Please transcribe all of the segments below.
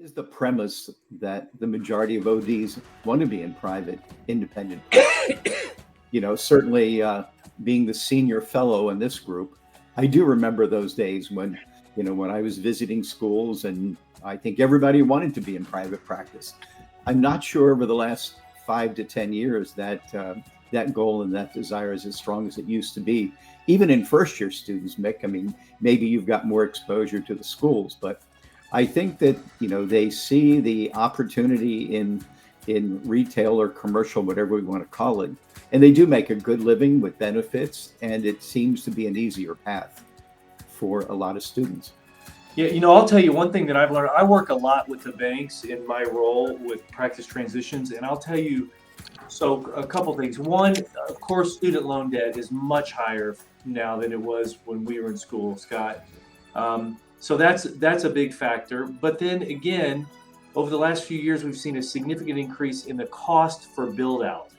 is the premise that the majority of ODs want to be in private, independent? Certainly being the senior fellow in this group, I do remember those days when I was visiting schools, and I think everybody wanted to be in private practice. I'm not sure over the last 5 to 10 years that goal and that desire is as strong as it used to be. Even in first year students, Mick, I mean, maybe you've got more exposure to the schools, but I think that, they see the opportunity in retail or commercial, whatever we want to call it. And they do make a good living with benefits, and it seems to be an easier path for a lot of students. Yeah, I'll tell you one thing that I've learned. I work a lot with the banks in my role with practice transitions, and I'll tell you, so a couple things. One, of course, student loan debt is much higher now than it was when we were in school, Scott. So that's a big factor. But then again, over the last few years, we've seen a significant increase in the cost for build out.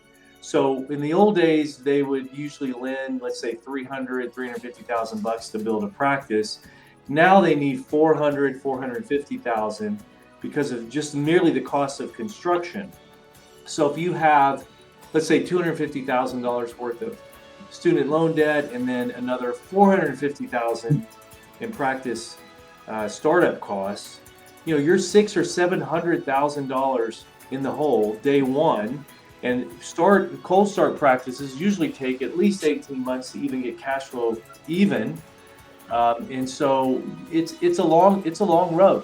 So in the old days, they would usually lend, let's say, $350,000 to build a practice. Now they need 450,000 because of just merely the cost of construction. So if you have, let's say, $250,000 worth of student loan debt, and then another 450,000 in practice startup costs, you're $600,000 or $700,000 in the hole day one. And cold start practices usually take at least 18 months to even get cash flow even. And so it's a long road.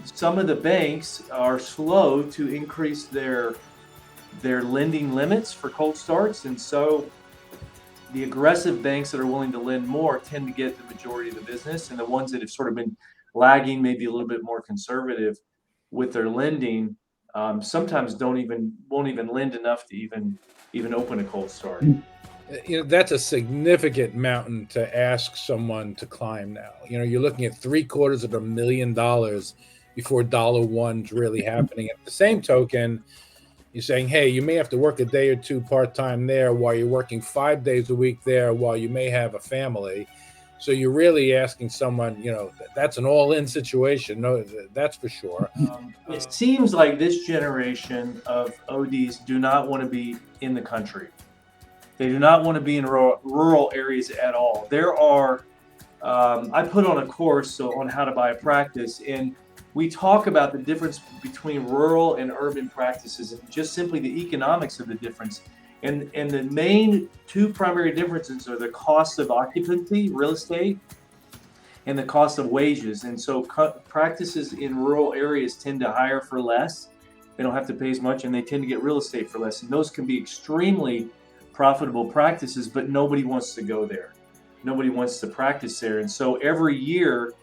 Some of the banks are slow to increase their lending limits for cold starts, and so the aggressive banks that are willing to lend more tend to get the majority of the business, and the ones that have sort of been lagging, maybe a little bit more conservative with their lending, sometimes won't even lend enough to even open a cold start. That's a significant mountain to ask someone to climb now. You're looking at $750,000 before $1's really happening. At the same token, you're saying, hey, you may have to work a day or two part-time there while you're working 5 days a week there while you may have a family. So you're really asking someone, that's an all-in situation. No, that's for sure. It seems like this generation of ODs do not want to be in the country. They do not want to be in rural areas at all. There are, I put on a course on how to buy a practice, and we talk about the difference between rural and urban practices and just simply the economics of the difference. And the main two primary differences are the cost of occupancy, real estate, and the cost of wages. And so practices in rural areas tend to hire for less. They don't have to pay as much, and they tend to get real estate for less. And those can be extremely profitable practices, but nobody wants to go there. Nobody wants to practice there. And so every year,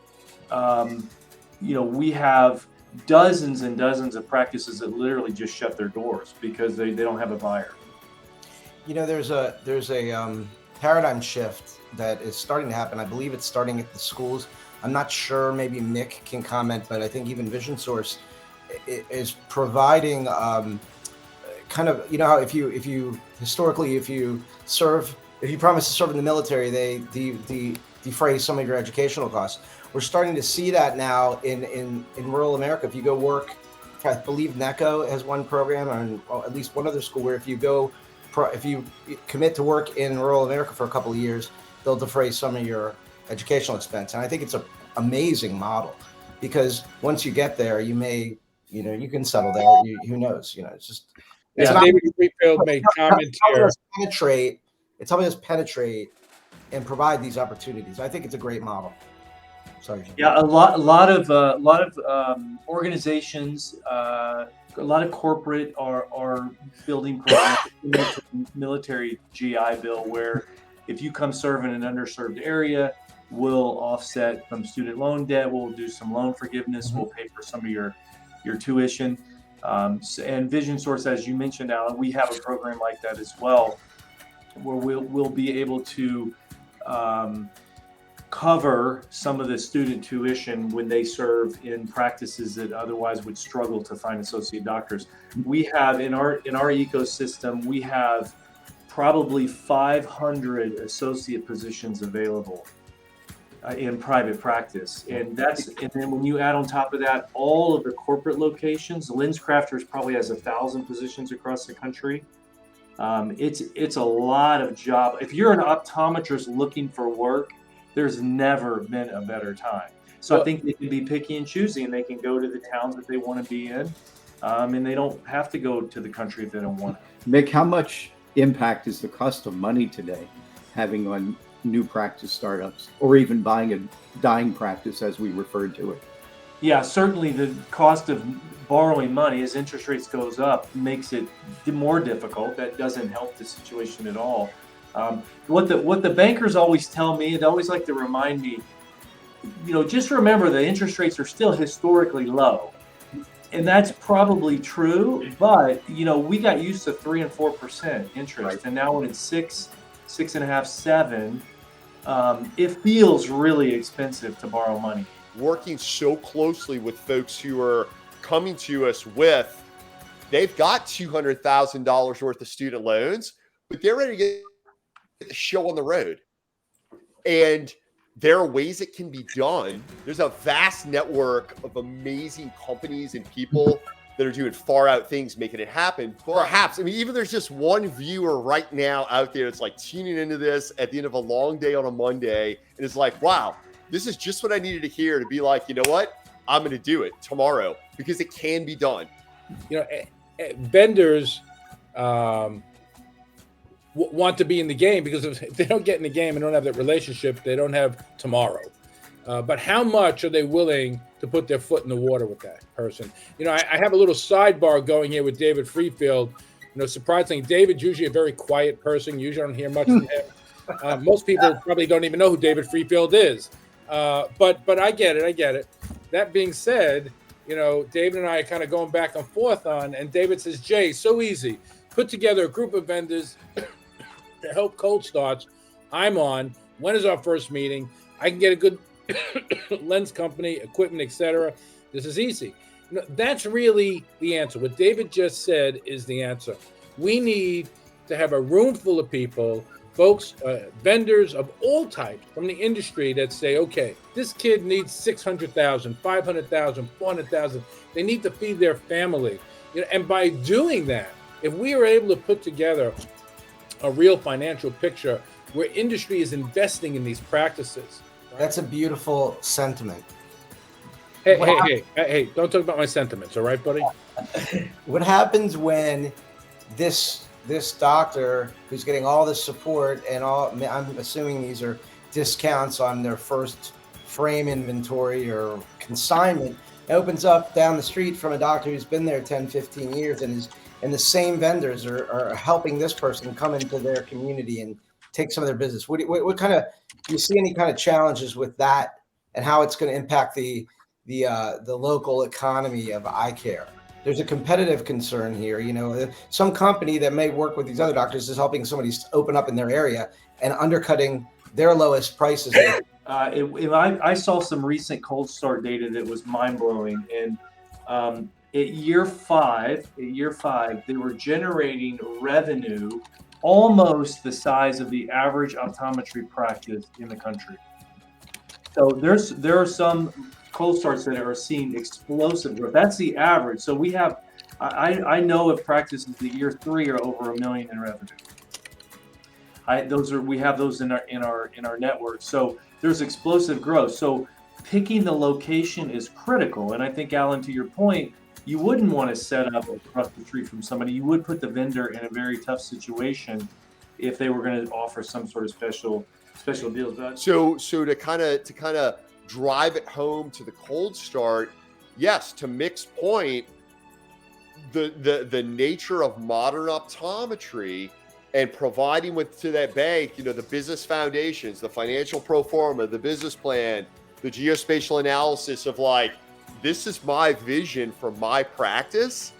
we have dozens and dozens of practices that literally just shut their doors because they don't have a buyer. There's a paradigm shift that is starting to happen. I believe it's starting at the schools. I'm not sure, maybe Mick can comment, but I think even Vision Source is providing kind of, how if you historically, if you promise to serve in the military, they defray some of your educational costs. We're starting to see that now in rural America. If you go work, I believe NECO has one program, or at least one other school, where if you commit to work in rural America for a couple of years, they'll defray some of your educational expense. And I think it's an amazing model, because once you get there, you may, you can settle there. Who knows? It's just. David Freefield made comments here. It's helping us penetrate and provide these opportunities. I think it's a great model. Sorry. Yeah, a lot of organizations, a lot of corporate are building programs, military GI Bill, where if you come serve in an underserved area, we'll offset some student loan debt. We'll do some loan forgiveness. Mm-hmm. We'll pay for some of your tuition. And Vision Source, as you mentioned, Alan, we have a program like that as well, where we'll be able to cover some of the student tuition when they serve in practices that otherwise would struggle to find associate doctors. We have in our ecosystem, we have probably 500 associate positions available. in private practice. And then when you add on top of that all of the corporate locations, LensCrafters probably has 1,000 positions across the country. It's a lot of job. If you're an optometrist looking for work, there's never been a better time. So I think they can be picky and choosy, and they can go to the towns that they want to be in, and they don't have to go to the country if they don't want to. Mick, how much impact is the cost of money today having on new practice startups, or even buying a dying practice, as we referred to it? Yeah, certainly the cost of borrowing money as interest rates goes up makes it more difficult. That doesn't help the situation at all. What the bankers always tell me, they always like to remind me, just remember the interest rates are still historically low. And that's probably true, but we got used to 3 and 4% interest, right. And now when it's 6.5, 7, it feels really expensive to borrow money. Working so closely with folks who are coming to us with, they've got $200,000 worth of student loans, but they're ready to get the show on the road. And there are ways it can be done. There's a vast network of amazing companies and people that are doing far out things, making it happen. Perhaps, even there's just one viewer right now out there that's like tuning into this at the end of a long day on a Monday, and it's like, wow, this is just what I needed to hear to be like, you know what? I'm going to do it tomorrow because it can be done. Vendors want to be in the game, because if they don't get in the game and don't have that relationship, they don't have tomorrow. But how much are they willing to put their foot in the water with that person? I have a little sidebar going here with David Freefield. Surprisingly, David's usually a very quiet person. Usually I don't hear much from him. Most people probably don't even know who David Freefield is. But I get it. That being said, David and I are kind of going back and forth on, and David says, Jay, so easy. Put together a group of vendors to help cold starts. I'm on. When is our first meeting? I can get a good lens company, equipment, etc. This is easy. That's really the answer. What David just said is the answer. We need to have a room full of people, folks, vendors of all types from the industry that say, okay, this kid needs 600,000, 500,000, 400,000. They need to feed their family. And by doing that, if we are able to put together a real financial picture where industry is investing in these practices. Right? That's a beautiful sentiment. Hey, don't talk about my sentiments, all right, buddy? What happens when this doctor who's getting all this support and all, I'm assuming these are discounts on their first frame inventory or consignment, opens up down the street from a doctor who's been there 10, 15 years and the same vendors are helping this person come into their community and take some of their business. What kind of, do you see any kind of challenges with that and how it's going to impact the local economy of eye care? There's a competitive concern here. Some company that may work with these other doctors is helping somebody open up in their area and undercutting their lowest prices. I saw some recent cold start data that was mind blowing, and at year five, they were generating revenue almost the size of the average optometry practice in the country. So there are some cold starts that are seeing explosive growth. That's the average. So we have, I know of practices that year 3 are over $1 million in revenue. We have those in our network. So there's explosive growth. So picking the location is critical. And I think, Alan, to your point, you wouldn't want to set up across the street from somebody. You would put the vendor in a very tough situation if they were going to offer some sort of special deals. So to kind of drive it home to the cold start, yes, to Mick's point, the nature of modern optometry and providing to that bank, the business foundations, the financial pro forma, the business plan, the geospatial analysis of this is my vision for my practice.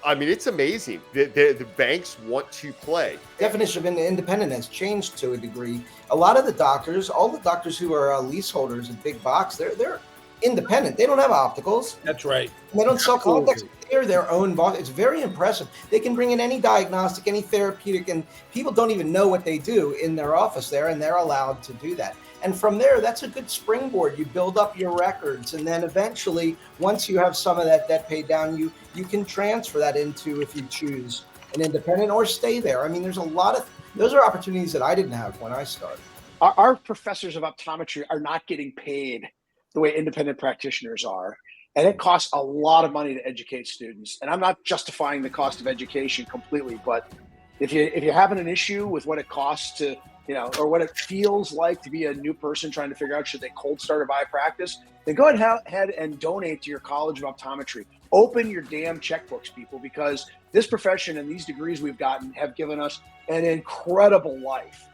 It's amazing. The banks want to play. Definition of independent has changed to a degree. A lot of the doctors, all the doctors who are leaseholders at big box, they're independent. They don't have opticals. That's right. They don't sell contacts. They're their own boss. It's very impressive. They can bring in any diagnostic, any therapeutic, and people don't even know what they do in their office there, and they're allowed to do that. And from there, that's a good springboard. You build up your records, and then eventually, once you have some of that debt paid down, you can transfer that into, if you choose, an independent or stay there. I mean, there's a lot of those are opportunities that I didn't have when I started. Our professors of optometry are not getting paid the way independent practitioners are. And it costs a lot of money to educate students. And I'm not justifying the cost of education completely, but if you're having an issue with what it costs to, or what it feels like to be a new person trying to figure out should they cold start or buy a practice, then go ahead and donate to your College of Optometry. Open your damn checkbooks, people, because this profession and these degrees we've gotten have given us an incredible life.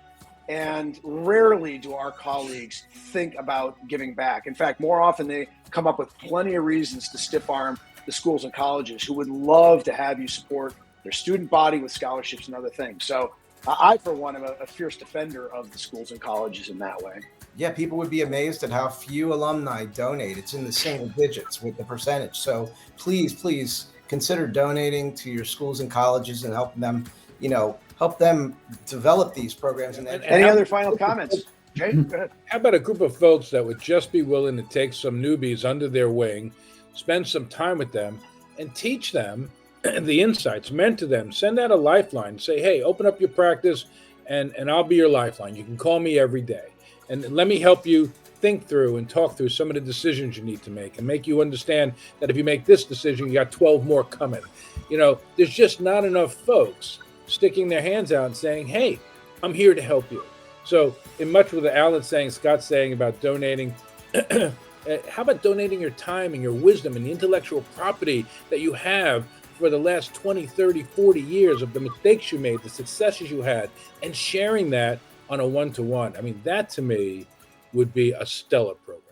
And rarely do our colleagues think about giving back. In fact, more often they come up with plenty of reasons to stiff arm the schools and colleges who would love to have you support their student body with scholarships and other things. So I, for one, am a fierce defender of the schools and colleges in that way. Yeah, people would be amazed at how few alumni donate. It's in the single digits with the percentage. So please consider donating to your schools and colleges and help them develop these programs. And any other final comments? Jay, go ahead. How about a group of folks that would just be willing to take some newbies under their wing, spend some time with them, and teach them the insights, mentor them, send out a lifeline, say, hey, open up your practice and I'll be your lifeline. You can call me every day. And let me help you think through and talk through some of the decisions you need to make and make you understand that if you make this decision, you got 12 more coming. There's just not enough folks sticking their hands out and saying, hey, I'm here to help you. So in much with what Alan's saying, Scott's saying about donating, how about donating your time and your wisdom and the intellectual property that you have for the last 20, 30, 40 years of the mistakes you made, the successes you had, and sharing that on a one-to-one. I mean, that to me would be a stellar program.